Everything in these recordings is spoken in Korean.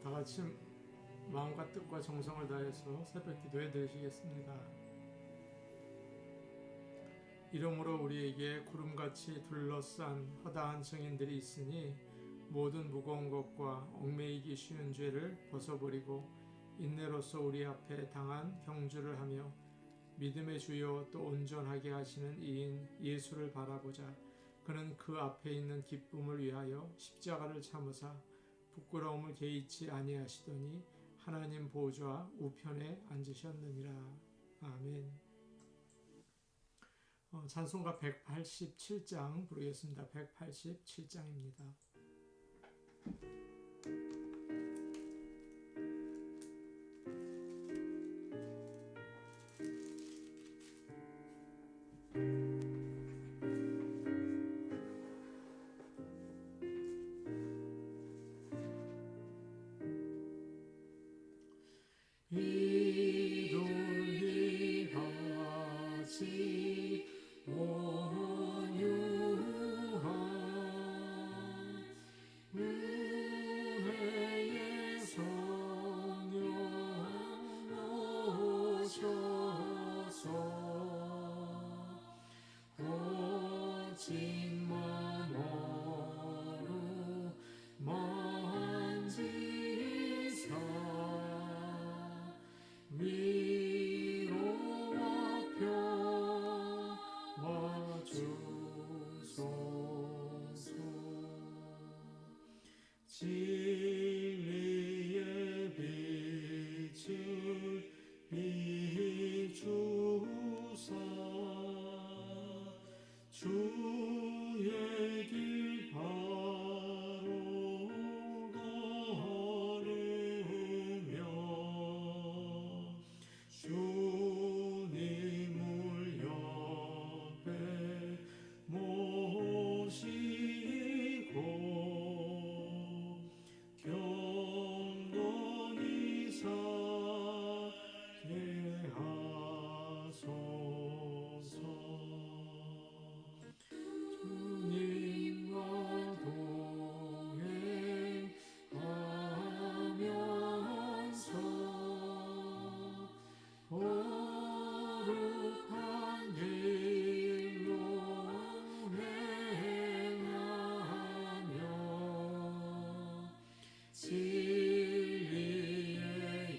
다 같이 마음과 뜻과 정성을 다해서 새벽 기도해 드리시겠습니다. 이러므로 우리에게 구름같이 둘러싼 허다한 증인들이 있으니 모든 무거운 것과 얽매이기 쉬운 죄를 벗어버리고 인내로서 우리 앞에 당한 경주를 하며 믿음의 주요 또 온전하게 하시는 이인 예수를 바라보자. 그는 그 앞에 있는 기쁨을 위하여 십자가를 참으사 부끄러움을 개의치 아니하시더니 하나님 보좌 우편에 앉으셨느니라. 아멘. 찬송가 187장 부르겠습니다. 187장입니다. 이돌리같이 온유한 은혜의 성령 오셔서 거친 마음으로 만지사 위로와 평화 주소서. 진리의 빛을 비추사 주의 길 바로 걸으며 주님을 옆에 모시고 경건히 살게 하소서. 주님과 동행하면서 거룩한 길로 행하며 진리의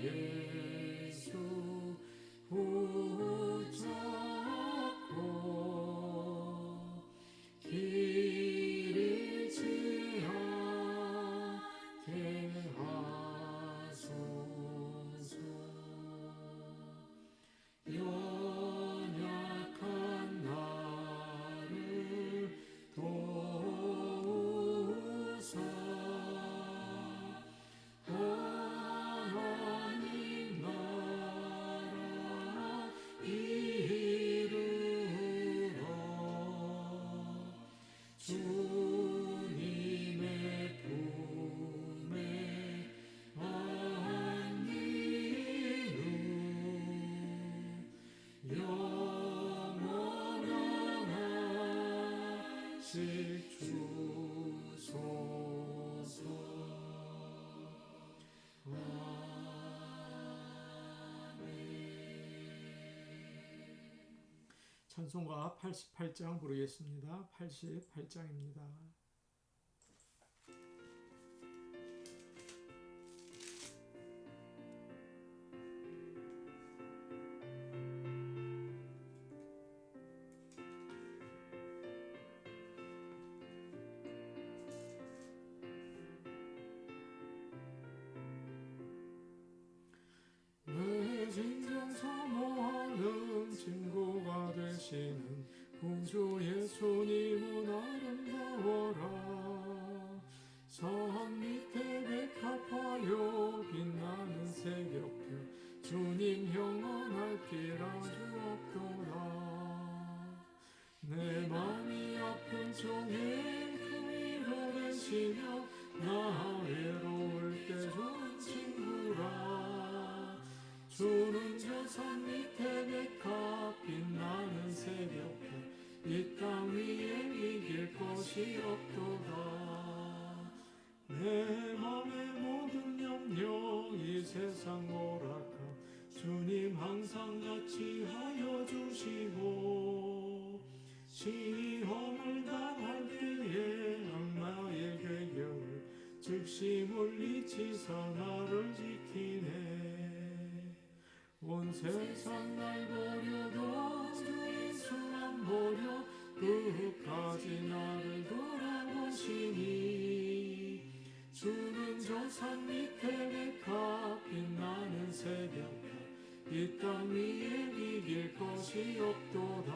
예수 붙잡고 길 잃지 않게 하소서. 연약한 나를 도우사 하나님 나라 이루어 주님의 품에 안기는 영원한 안식 주소서. 찬송가 88장 부르겠습니다. 88장입니다. 내 진정 사모하는 친구가 되시는 구주 예수님은 아름다워라. 산 밑에 백합하여 빛나는 새벽별 주님 영원할 길 아주 없도다. 내 맘이 아픈 종일 그 위로 되시며 나 외로울 때 좋은 친구라. 주는 저 산 밑에 백합 빛나는 새벽별 이 땅 위에 이길 것이 없도다. 내 맘의 모든 염려 즉시 물리치사 나를 지키네. 온 세상 날 보려도 주의 수만 보려 끝까지 나를 돌아보시니 주는 저 산 밑에 내가 빛나는 새벽별 이 땅 위에 이길 것이 없도다.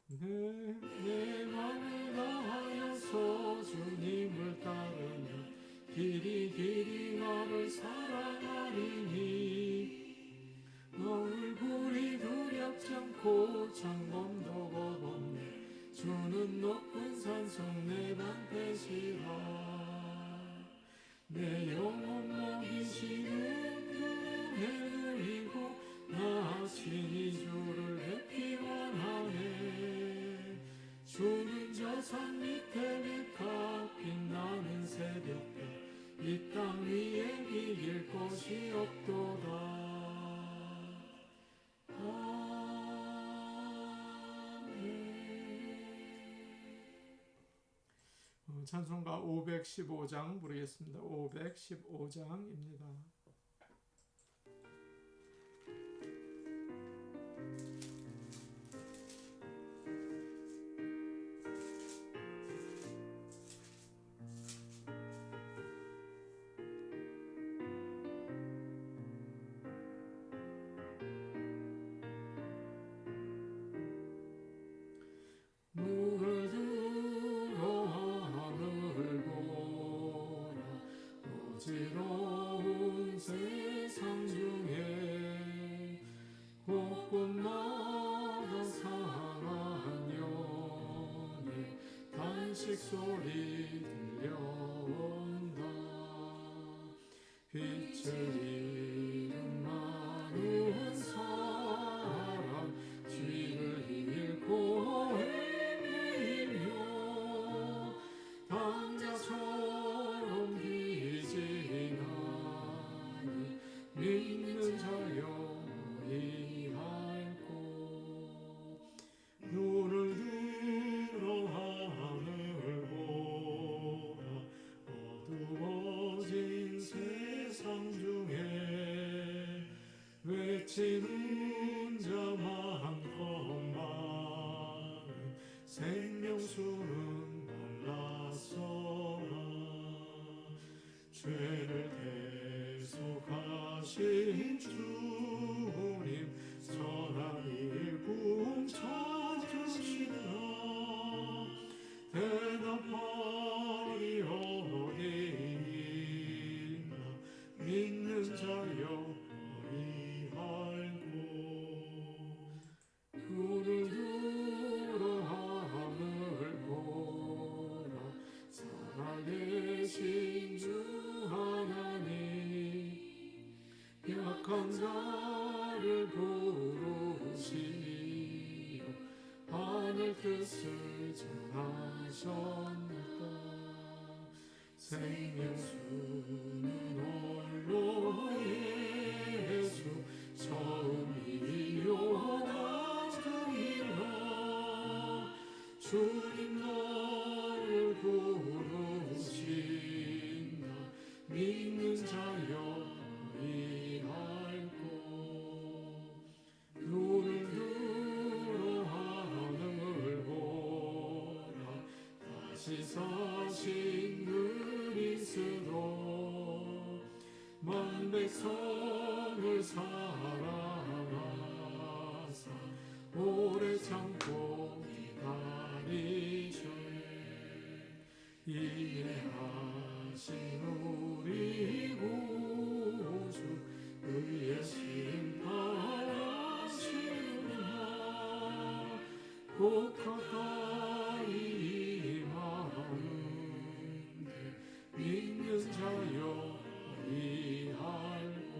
내 맘을 다하여서 주님을 따르면 길이 나를 사랑하리니 얼굴이 두렵지 않고 창검도 겁없네. 주는 높은 산속 내 방패시라. 내 영혼 먹이시는 그의 누리고 나 친히 주를 뵙기 원하네. 주는 저 산 밑에 내가 빛나는 새벽별 이 땅 위에 이길 것이 없도다. 찬송가 515장 부르겠습니다. 515장입니다. 어지러운 세상 중에 곳곳마다 상한 영의 단식 소리 들려온다. 빛을 잃은 많은 사람 죄를 잃고 헤매며 당자처럼 기진하니 믿는 자여 의할고 눈을 들어 하늘 보라. 어두워진 세상 중에 외치는 자 많건만 생명수는 달랐어라. 죄를 대속하신 주님 선한 일꾼 찾으시라. 대답하리 어디 있나 믿는 자여 의할고 눈을 들어 하늘 보라. 살아계신 주 하나님 약한 자를 부르시어 하늘 뜻을 전하셨나이다. 생명수는 홀로 예수 처음이요 마지막이라. 주님 너를 부르신다. 믿는 자여 의할고 눈을 들어 하늘 보라. 다시 사신 그리스도 만 백성을 사랑하사 오래 참고 기다리셔. 이해하신 우리 구주 의의 심판하시느냐. 곧 가까이 임하는데 믿는 자여 의할고.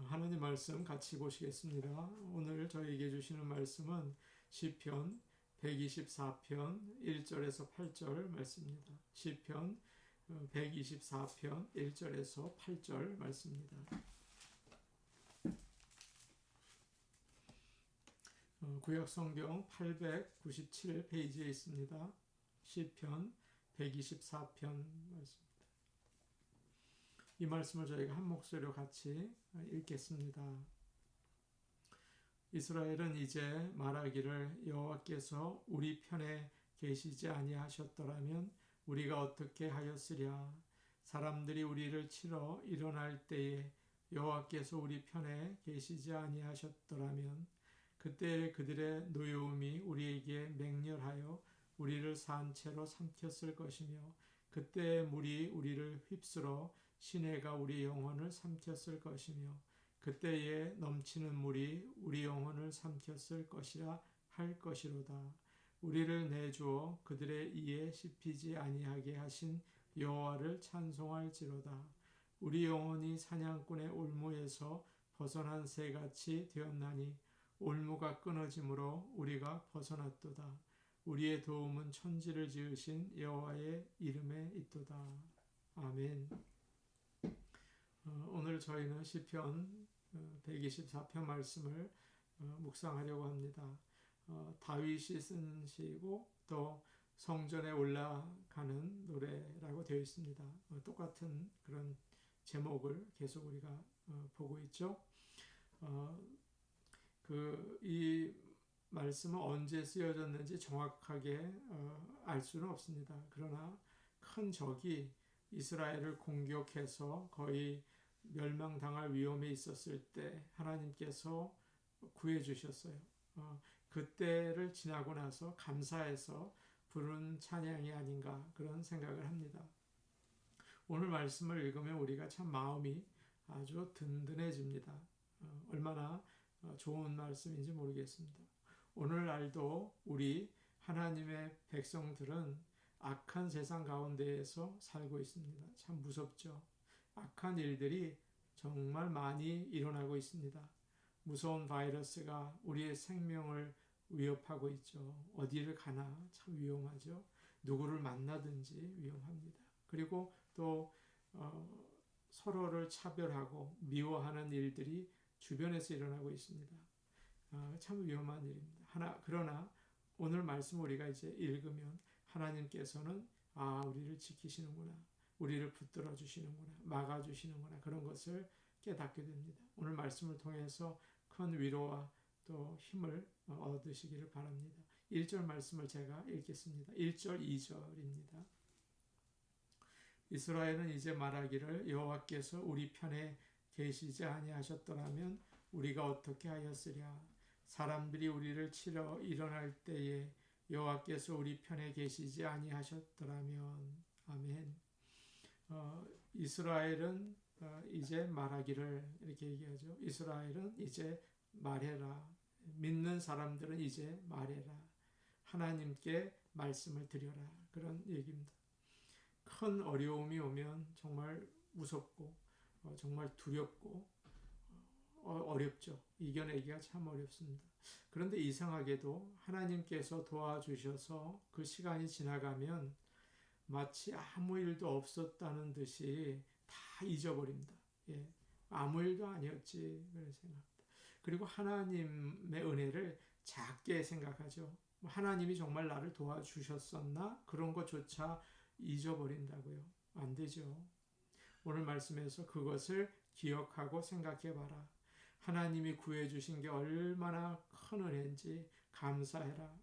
하나님 말씀 같이 보시겠습니다. 오늘 저에게 주시는 말씀은 시편 124편 1절에서 8절 말씀입니다. 시편 124편 1절에서 8절 말씀입니다. 구약 성경 897페이지에 있습니다. 시편 124편 말씀입니다. 이 말씀을 저희가 한 목소리로 같이 읽겠습니다. 이스라엘은 이제 말하기를 여호와께서 우리 편에 계시지 아니하셨더라면 우리가 어떻게 하였으랴. 사람들이 우리를 치러 일어날 때에 여호와께서 우리 편에 계시지 아니하셨더라면 그때 그들의 노여움이 우리에게 맹렬하여 우리를 산채로 삼켰을 것이며 그때 물이 우리를 휩쓸어 시내가 우리 영혼을 삼켰을 것이며 그때에 넘치는 물이 우리 영혼을 삼켰을 것이라 할 것이로다. 우리를 내주어 그들의 이에 씹히지 아니하게 하신 여호와를 찬송할지로다. 우리 영혼이 사냥꾼의 올무에서 벗어난 새같이 되었나니 올무가 끊어짐으로 우리가 벗어났도다. 우리의 도움은 천지를 지으신 여호와의 이름에 있도다. 아멘. 오늘 저희는 시편 124편 말씀을 묵상하려고 합니다. 다윗이 쓴 시고 또 성전에 올라가는 노래라고 되어 있습니다. 똑같은 그런 제목을 계속 우리가 보고 있죠. 이 말씀은 언제 쓰여졌는지 정확하게 알 수는 없습니다. 그러나 큰 적이 이스라엘을 공격해서 거의 멸망당할 위험에 있었을 때 하나님께서 구해 주셨어요. 그때를 지나고 나서 감사해서 부른 찬양이 아닌가 그런 생각을 합니다. 오늘 말씀을 읽으면 우리가 참 마음이 아주 든든해집니다. 얼마나 좋은 말씀인지 모르겠습니다. 오늘날도 우리 하나님의 백성들은 악한 세상 가운데에서 살고 있습니다. 참 무섭죠. 악한 일들이 정말 많이 일어나고 있습니다. 무서운 바이러스가 우리의 생명을 위협하고 있죠. 어디를 가나 참 위험하죠. 누구를 만나든지 위험합니다. 그리고 또 서로를 차별하고 미워하는 일들이 주변에서 일어나고 있습니다. 참 위험한 일입니다. 그러나 오늘 말씀 우리가 이제 읽으면 하나님께서는 우리를 지키시는구나, 우리를 붙들어 주시는구나, 막아 주시는구나 그런 것을 깨닫게 됩니다. 오늘 말씀을 통해서 큰 위로와 또 힘을 얻으시기를 바랍니다. 1절 말씀을 제가 읽겠습니다. 1절 2절입니다. 이스라엘은 이제 말하기를 여호와께서 우리 편에 계시지 아니하셨더라면 우리가 어떻게 하였으랴. 사람들이 우리를 치러 일어날 때에 여호와께서 우리 편에 계시지 아니하셨더라면. 아멘. 이스라엘은 이제 말하기를 이렇게 얘기하죠. 이스라엘은 이제 말해라. 믿는 사람들은 이제 말해라. 하나님께 말씀을 드려라. 그런 얘기입니다. 큰 어려움이 오면 정말 무섭고 정말 두렵고 어렵죠. 이겨내기가 참 어렵습니다. 그런데 이상하게도 하나님께서 도와주셔서 그 시간이 지나가면 마치 아무 일도 없었다는 듯이 다 잊어버립니다. 아무 일도 아니었지 그런 생각합니다. 그리고 하나님의 은혜를 작게 생각하죠. 하나님이 정말 나를 도와주셨었나? 그런 것조차 잊어버린다고요. 안 되죠. 오늘 말씀에서 그것을 기억하고 생각해 봐라. 하나님이 구해주신 게 얼마나 큰 은혜인지 감사해라.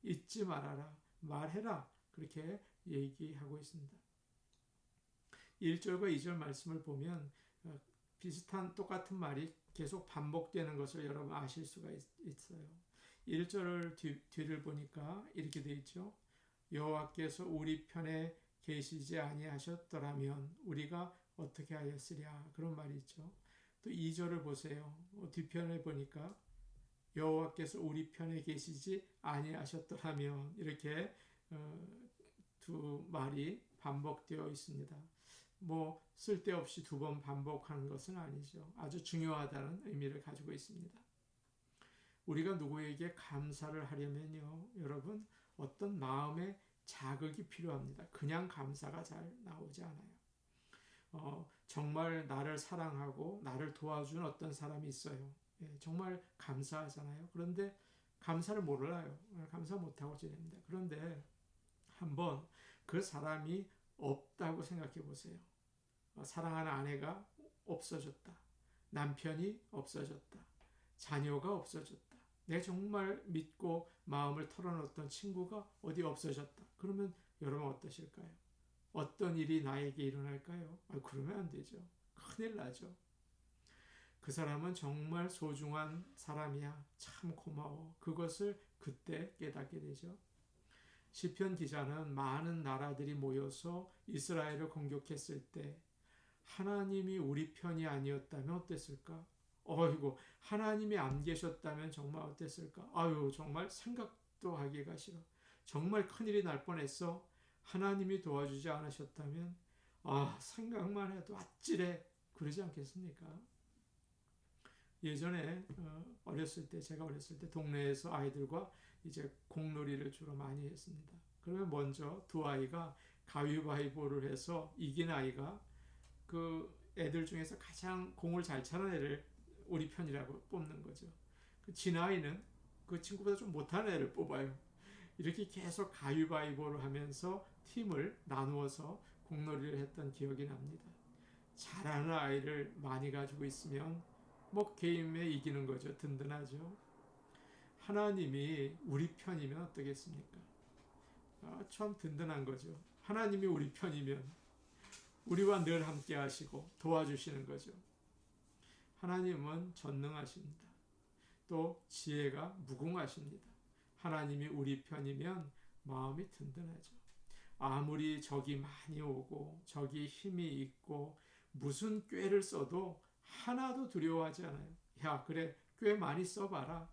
잊지 말아라. 말해라. 그렇게 얘기하고 있습니다. 1절과 2절 말씀을 보면 비슷한 똑같은 말이 계속 반복되는 것을 여러분 아실 수가 있어요. 1절 뒤를 보니까 이렇게 되어 있죠. 여호와께서 우리 편에 계시지 아니하셨더라면 우리가 어떻게 하였으랴. 그런 말이 있죠. 또 2절을 보세요. 뒤편에 보니까 여호와께서 우리 편에 계시지 아니하셨더라면 이렇게 두 말이 반복되어 있습니다. 쓸데없이 두 번 반복하는 것은 아니죠. 아주 중요하다는 의미를 가지고 있습니다. 우리가 누구에게 감사를 하려면요, 여러분 어떤 마음의 자극이 필요합니다. 그냥 감사가 잘 나오지 않아요. 정말 나를 사랑하고 나를 도와준 어떤 사람이 있어요. 정말 감사하잖아요. 그런데 감사를 몰라요. 감사 못하고 지냅니다. 그런데 한번 그 사람이 없다고 생각해 보세요. 사랑하는 아내가 없어졌다. 남편이 없어졌다. 자녀가 없어졌다. 내가 정말 믿고 마음을 털어놓던 친구가 어디 없어졌다. 그러면 여러분 어떠실까요? 어떤 일이 나에게 일어날까요? 그러면 안 되죠. 큰일 나죠. 그 사람은 정말 소중한 사람이야. 참 고마워. 그것을 그때 깨닫게 되죠. 시편 기자는 많은 나라들이 모여서 이스라엘을 공격했을 때 하나님이 우리 편이 아니었다면 어땠을까? 어이고, 하나님이 안 계셨다면 정말 어땠을까? 아유, 정말 생각도 하기가 싫어. 정말 큰일이 날 뻔했어. 하나님이 도와주지 않으셨다면 생각만 해도 아찔해. 그러지 않겠습니까? 예전에 제가 어렸을 때 동네에서 아이들과 이제 공놀이를 주로 많이 했습니다. 그러면 먼저 두 아이가 가위바위보를 해서 이긴 아이가 그 애들 중에서 가장 공을 잘 차는 애를 우리 편이라고 뽑는 거죠. 진 아이는 그 친구보다 좀 못하는 애를 뽑아요. 이렇게 계속 가위바위보를 하면서 팀을 나누어서 공놀이를 했던 기억이 납니다. 잘하는 아이를 많이 가지고 있으면 게임에 이기는 거죠. 든든하죠. 하나님이 우리 편이면 어떠겠습니까? 참 든든한 거죠. 하나님이 우리 편이면 우리와 늘 함께 하시고 도와주시는 거죠. 하나님은 전능하십니다. 또 지혜가 무궁하십니다. 하나님이 우리 편이면 마음이 든든하죠. 아무리 적이 많이 오고 적이 힘이 있고 무슨 꾀를 써도 하나도 두려워하지 않아요. 야, 그래, 꽤 많이 써봐라.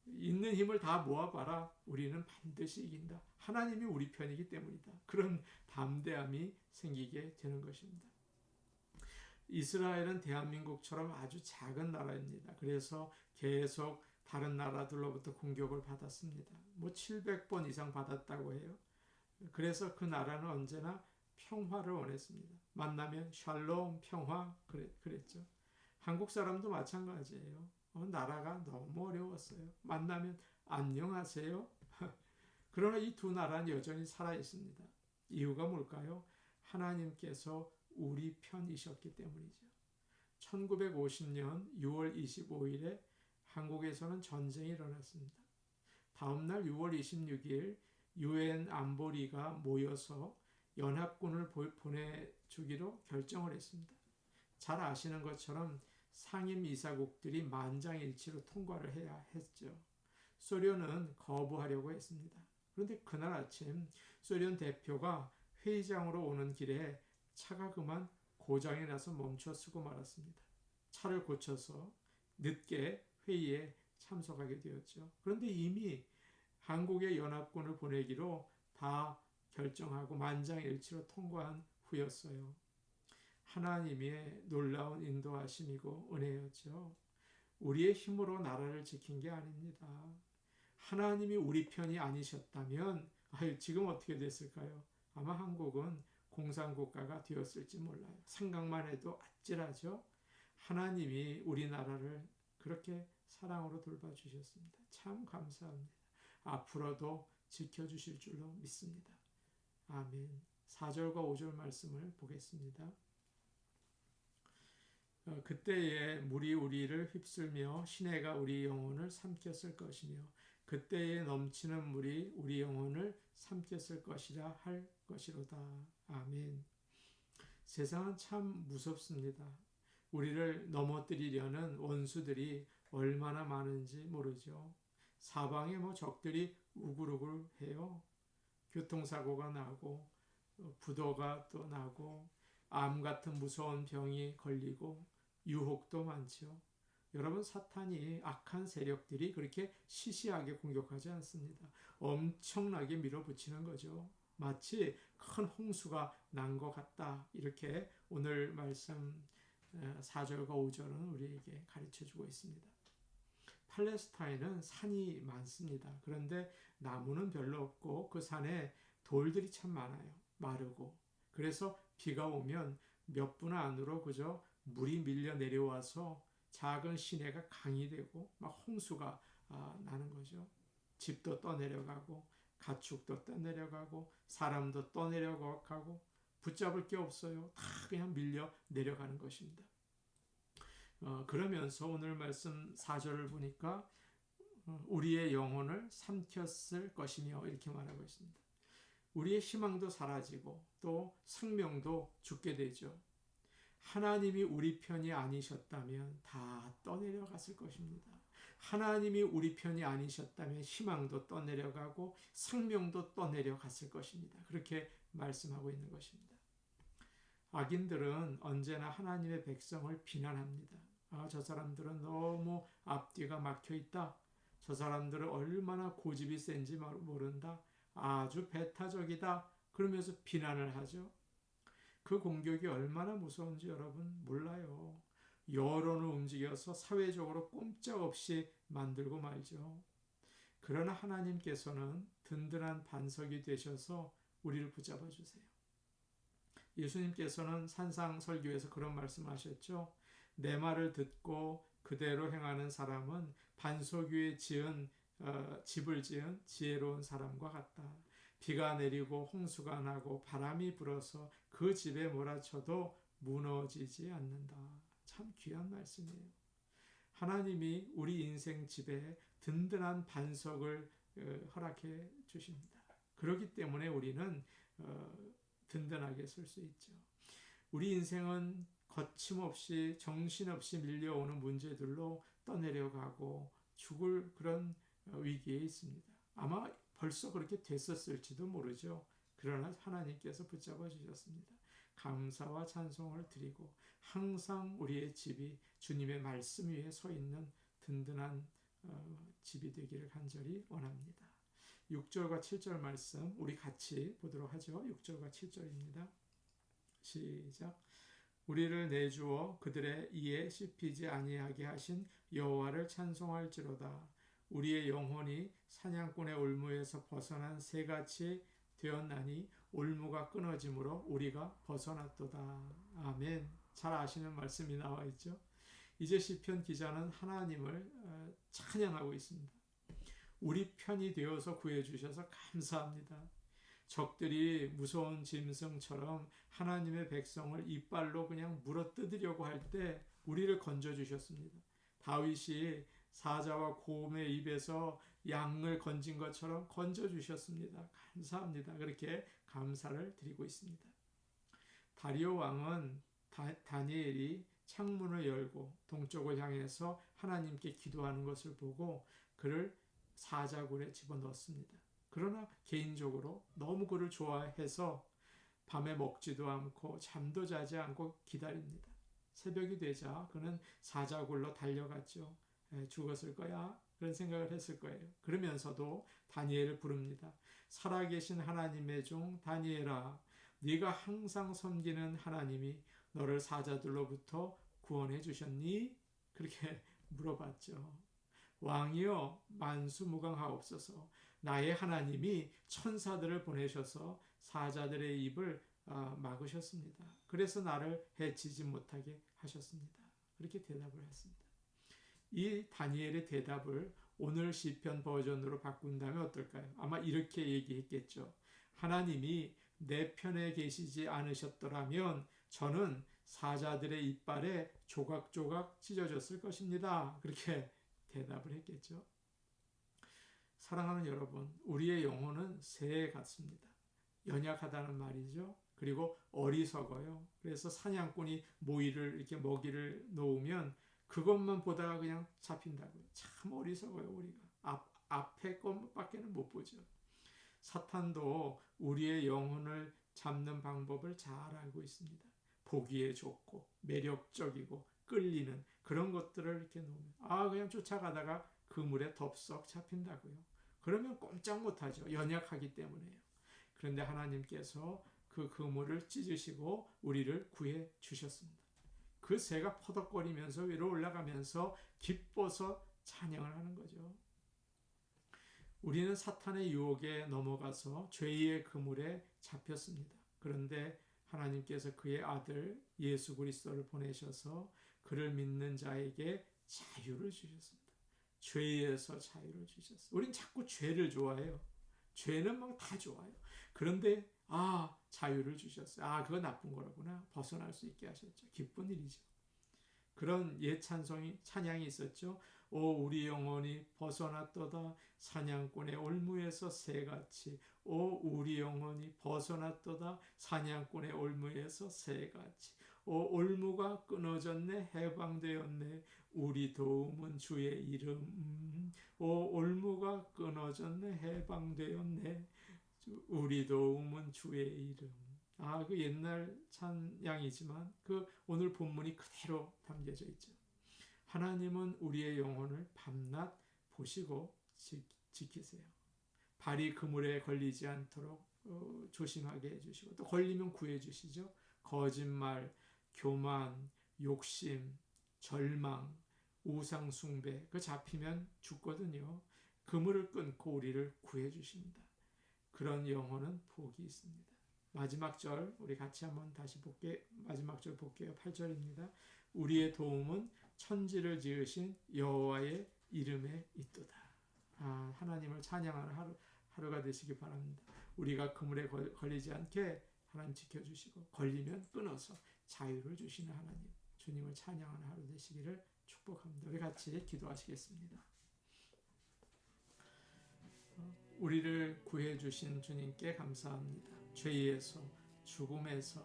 있는 힘을 다 모아봐라. 우리는 반드시 이긴다. 하나님이 우리 편이기 때문이다. 그런 담대함이 생기게 되는 것입니다. 이스라엘은 대한민국처럼 아주 작은 나라입니다. 그래서 계속 다른 나라들로부터 공격을 받았습니다. 700번 이상 받았다고 해요. 그래서 그 나라는 언제나 평화를 원했습니다. 만나면 샬롬, 평화 그랬죠. 한국 사람도 마찬가지예요. 나라가 너무 어려웠어요. 만나면 안녕하세요. 그러나 이 두 나라는 여전히 살아있습니다. 이유가 뭘까요? 하나님께서 우리 편이셨기 때문이죠. 1950년 6월 25일에 한국에서는 전쟁이 일어났습니다. 다음날 6월 26일 유엔 안보리가 모여서 연합군을 보내주기로 결정을 했습니다. 잘 아시는 것처럼 상임 이사국들이 만장일치로 통과를 해야 했죠. 소련은 거부하려고 했습니다. 그런데 그날 아침 소련 대표가 회의장으로 오는 길에 차가 그만 고장이 나서 멈춰 서고 말았습니다. 차를 고쳐서 늦게 회의에 참석하게 되었죠. 그런데 이미 한국의 연합군을 보내기로 다 결정하고 만장일치로 통과한 후였어요. 하나님의 놀라운 인도하심이고 은혜였죠. 우리의 힘으로 나라를 지킨 게 아닙니다. 하나님이 우리 편이 아니셨다면 지금 어떻게 됐을까요? 아마 한국은 공산국가가 되었을지 몰라요. 생각만 해도 아찔하죠. 하나님이 우리나라를 그렇게 사랑으로 돌봐주셨습니다. 참 감사합니다. 앞으로도 지켜주실 줄로 믿습니다. 아멘. 4절과 5절 말씀을 보겠습니다. 그때에 물이 우리를 휩쓸며 시내가 우리 영혼을 삼켰을 것이며 그때에 넘치는 물이 우리 영혼을 삼켰을 것이라 할 것이로다. 아멘. 세상은 참 무섭습니다. 우리를 넘어뜨리려는 원수들이 얼마나 많은지 모르죠. 사방에 적들이 우글우글 해요. 교통사고가 나고 부도가 또 나고 암 같은 무서운 병이 걸리고 유혹도 많죠. 여러분, 사탄이 악한 세력들이 그렇게 시시하게 공격하지 않습니다. 엄청나게 밀어붙이는 거죠. 마치 큰 홍수가 난 것 같다. 이렇게 오늘 말씀 4절과 5절은 우리에게 가르쳐주고 있습니다. 팔레스타인은 산이 많습니다. 그런데 나무는 별로 없고 그 산에 돌들이 참 많아요. 마르고. 그래서 비가 오면 몇 분 안으로 그저 물이 밀려 내려와서 작은 시내가 강이 되고 막 홍수가 나는 거죠. 집도 떠내려가고 가축도 떠내려가고 사람도 떠내려가고 붙잡을 게 없어요. 다 그냥 밀려 내려가는 것입니다. 그러면서 오늘 말씀 4절을 보니까 우리의 영혼을 삼켰을 것이며 이렇게 말하고 있습니다. 우리의 희망도 사라지고 또 생명도 죽게 되죠. 하나님이 우리 편이 아니셨다면 다 떠내려갔을 것입니다. 하나님이 우리 편이 아니셨다면 희망도 떠내려가고 생명도 떠내려갔을 것입니다. 그렇게 말씀하고 있는 것입니다. 악인들은 언제나 하나님의 백성을 비난합니다. 저 사람들은 너무 앞뒤가 막혀 있다. 저 사람들은 얼마나 고집이 센지 모른다. 아주 배타적이다. 그러면서 비난을 하죠. 그 공격이 얼마나 무서운지 여러분 몰라요. 여론을 움직여서 사회적으로 꼼짝없이 만들고 말죠. 그러나 하나님께서는 든든한 반석이 되셔서 우리를 붙잡아 주세요. 예수님께서는 산상설교에서 그런 말씀하셨죠. 내 말을 듣고 그대로 행하는 사람은 반석 위에 집을 지은 지혜로운 사람과 같다. 비가 내리고 홍수가 나고 바람이 불어서 그 집에 몰아쳐도 무너지지 않는다. 참 귀한 말씀이에요. 하나님이 우리 인생 집에 든든한 반석을 허락해 주십니다. 그렇기 때문에 우리는 든든하게 설 수 있죠. 우리 인생은 거침없이 정신없이 밀려오는 문제들로 떠내려가고 죽을 그런 위기에 있습니다. 아마 벌써 그렇게 됐었을지도 모르죠. 그러나 하나님께서 붙잡아 주셨습니다. 감사와 찬송을 드리고 항상 우리의 집이 주님의 말씀 위에 서 있는 든든한 집이 되기를 간절히 원합니다. 6절과 7절 말씀 우리 같이 보도록 하죠. 6절과 7절입니다. 시작. 우리를 내주어 그들의 이에 씹히지 아니하게 하신 여호와를 찬송할지로다. 우리의 영혼이 사냥꾼의 올무에서 벗어난 새같이 되었나니 올무가 끊어짐으로 우리가 벗어났도다. 아멘. 잘 아시는 말씀이 나와 있죠. 이제 시편 기자는 하나님을 찬양하고 있습니다. 우리 편이 되어서 구해주셔서 감사합니다. 적들이 무서운 짐승처럼 하나님의 백성을 이빨로 그냥 물어뜯으려고 할 때 우리를 건져주셨습니다. 다윗이 사자와 곰의 입에서 양을 건진 것처럼 건져주셨습니다. 감사합니다. 그렇게 감사를 드리고 있습니다. 다리오 왕은 다니엘이 창문을 열고 동쪽을 향해서 하나님께 기도하는 것을 보고 그를 사자굴에 집어넣었습니다. 그러나 개인적으로 너무 그를 좋아해서 밤에 먹지도 않고 잠도 자지 않고 기다립니다. 새벽이 되자 그는 사자굴로 달려갔죠. 죽었을 거야 그런 생각을 했을 거예요. 그러면서도 다니엘을 부릅니다. 살아계신 하나님의 종 다니엘아, 네가 항상 섬기는 하나님이 너를 사자들로부터 구원해 주셨니? 그렇게 물어봤죠. 왕이여 만수무강하옵소서. 나의 하나님이 천사들을 보내셔서 사자들의 입을 막으셨습니다. 그래서 나를 해치지 못하게 하셨습니다. 그렇게 대답을 했습니다. 이 다니엘의 대답을 오늘 시편 버전으로 바꾼다면 어떨까요? 아마 이렇게 얘기했겠죠. 하나님이 내 편에 계시지 않으셨더라면 저는 사자들의 이빨에 조각조각 찢어졌을 것입니다. 그렇게 대답을 했겠죠. 사랑하는 여러분, 우리의 영혼은 새 같습니다. 연약하다는 말이죠. 그리고 어리석어요. 그래서 사냥꾼이 모이를 이렇게 먹이를 놓으면 그것만 보다가 그냥 잡힌다고요. 참 어리석어요, 우리가. 앞에 것밖에는 못 보죠. 사탄도 우리의 영혼을 잡는 방법을 잘 알고 있습니다. 보기에 좋고 매력적이고 끌리는 그런 것들을 이렇게 놓으면 그냥 쫓아가다가 그물에 덥석 잡힌다고요. 그러면 꼼짝 못하죠. 연약하기 때문에요. 그런데 하나님께서 그 그물을 찢으시고 우리를 구해 주셨습니다. 그 새가 퍼덕거리면서 위로 올라가면서 기뻐서 찬양을 하는 거죠. 우리는 사탄의 유혹에 넘어가서 죄의 그물에 잡혔습니다. 그런데 하나님께서 그의 아들 예수 그리스도를 보내셔서 그를 믿는 자에게 자유를 주셨습니다. 죄에서 자유를 주셨어요. 우린 자꾸 죄를 좋아해요. 죄는 막 다 좋아요. 그런데 자유를 주셨어요. 그거 나쁜 거라구나. 벗어날 수 있게 하셨죠. 기쁜 일이죠. 그런 옛 찬양이 있었죠. 오 우리 영혼이 벗어났도다 사냥꾼의 올무에서 새같이. 오 우리 영혼이 벗어났도다 사냥꾼의 올무에서 새같이. 오 올무가 끊어졌네 해방되었네 우리 도움은 주의 이름. 오 올무가 끊어졌네 해방되었네 우리 도움은 주의 이름. 그 옛날 찬양이지만 그 오늘 본문이 그대로 담겨져 있죠. 하나님은 우리의 영혼을 밤낮 보시고 지키세요. 발이 그물에 걸리지 않도록 조심하게 해주시고 또 걸리면 구해주시죠. 거짓말, 교만, 욕심, 절망, 우상숭배 그 잡히면 죽거든요. 그물을 끊고 우리를 구해주십니다. 그런 영혼은 복이 있습니다. 마지막 절 우리 같이 한번 다시 마지막 절 볼게요. 8절입니다. 우리의 도움은 천지를 지으신 여호와의 이름에 있도다. 하나님을 찬양하는 하루가 되시기 바랍니다. 우리가 그물에 걸리지 않게 하나님 지켜주시고 걸리면 끊어서 자유를 주시는 하나님, 주님을 찬양하는 하루 되시기를 축복합니다. 우리 같이 기도하시겠습니다. 우리를 구해주신 주님께 감사합니다. 죄에서 죽음에서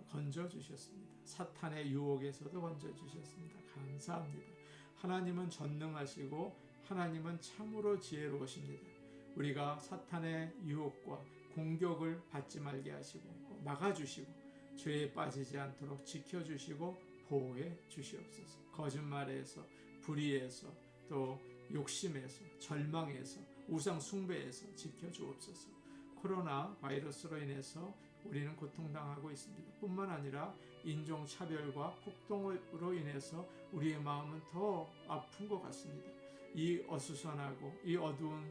건져주셨습니다. 사탄의 유혹에서도 건져주셨습니다. 감사합니다. 하나님은 전능하시고 하나님은 참으로 지혜로우십니다. 우리가 사탄의 유혹과 공격을 받지 말게 하시고 막아주시고 죄에 빠지지 않도록 지켜주시고 보호해 주시옵소서. 거짓말에서 불의에서 또 욕심에서 절망에서 우상 숭배에서 지켜주옵소서. 코로나 바이러스로 인해서 우리는 고통당하고 있습니다. 뿐만 아니라 인종차별과 폭동으로 인해서 우리의 마음은 더 아픈 것 같습니다. 이 어수선하고 이 어두운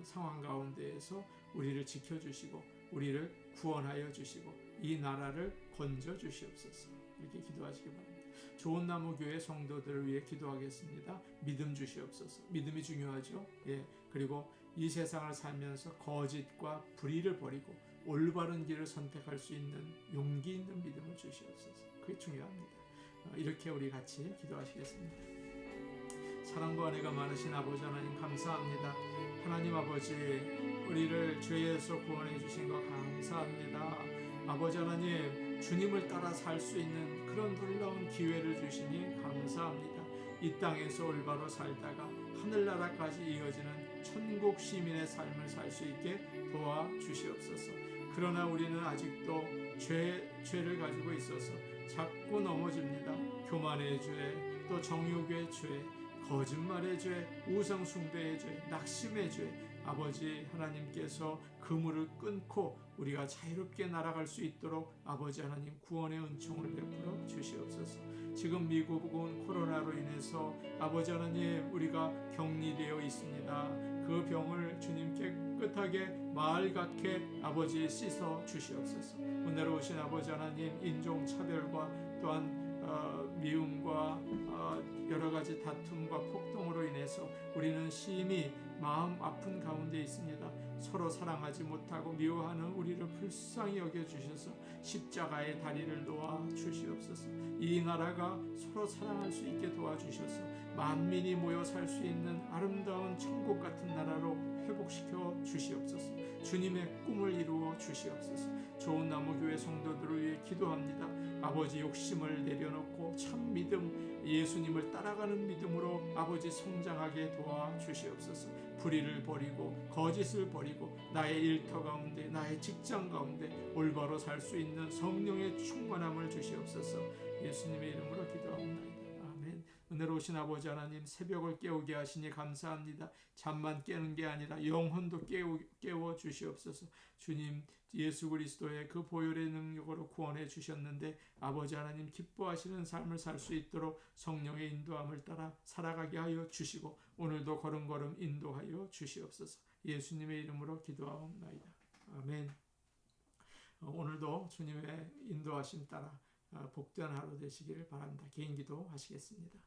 상황 가운데에서 우리를 지켜주시고 우리를 구원하여 주시고 이 나라를 건져 주시옵소서. 이렇게 기도하시기 바랍니다. 좋은 나무 교회 성도들을 위해 기도하겠습니다. 믿음 주시옵소서. 믿음이 중요하죠. 그리고 이 세상을 살면서 거짓과 불의를 버리고 올바른 길을 선택할 수 있는 용기 있는 믿음을 주시옵소서. 그게 중요합니다. 이렇게 우리 같이 기도하시겠습니다. 사랑과 은혜가 많으신 아버지 하나님 감사합니다. 하나님 아버지 우리를 죄에서 구원해 주신 것 감사합니다. 아버지 하나님 주님을 따라 살 수 있는 그런 놀라운 기회를 주시니 감사합니다. 이 땅에서 올바로 살다가 하늘나라까지 이어지는 천국 시민의 삶을 살 수 있게 도와주시옵소서. 그러나 우리는 아직도 죄를 가지고 있어서 자꾸 넘어집니다. 교만의 죄, 또 정욕의 죄, 거짓말의 죄, 우상숭배의 죄, 낙심의 죄, 아버지 하나님께서 그물을 끊고 우리가 자유롭게 날아갈 수 있도록 아버지 하나님 구원의 은총을 베풀어 주시옵소서. 지금 미국은 코로나로 인해서 아버지 하나님 우리가 격리되어 있습니다. 그 병을 주님 깨끗하게 마을 같게 아버지 씻어 주시옵소서. 은혜로우신 아버지 하나님 인종차별과 또한 미움과 여러 가지 다툼과 폭동으로 인해서 우리는 심히 마음 아픈 가운데 있습니다. 서로 사랑하지 못하고 미워하는 우리를 불쌍히 여겨주셔서 십자가의 다리를 놓아 주시옵소서. 이 나라가 서로 사랑할 수 있게 도와주셔서 만민이 모여 살 수 있는 아름다운 천국 같은 나라로 회복시켜 주시옵소서. 주님의 꿈을 이루어 주시옵소서. 좋은 나무교회 성도들을 위해 기도합니다. 아버지 욕심을 내려놓고 참 믿음 예수님을 따라가는 믿음으로 아버지 성장하게 도와주시옵소서. 불의를 버리고 거짓을 버리고 나의 일터 가운데 나의 직장 가운데 올바로 살 수 있는 성령의 충만함을 주시옵소서. 예수님의 이름으로 기도합니다. 아멘. 은혜로우신 아버지 하나님 새벽을 깨우게 하시니 감사합니다. 잠만 깨는 게 아니라 영혼도 깨워 주시옵소서. 주님 예수 그리스도의 그 보혈의 능력으로 구원해 주셨는데 아버지 하나님 기뻐하시는 삶을 살 수 있도록 성령의 인도함을 따라 살아가게 하여 주시고 오늘도 걸음걸음 인도하여 주시옵소서. 예수님의 이름으로 기도하옵나이다. 아멘. 오늘도 주님의 인도하심 따라 복된 하루 되시기를 바랍니다. 개인기도 하시겠습니다.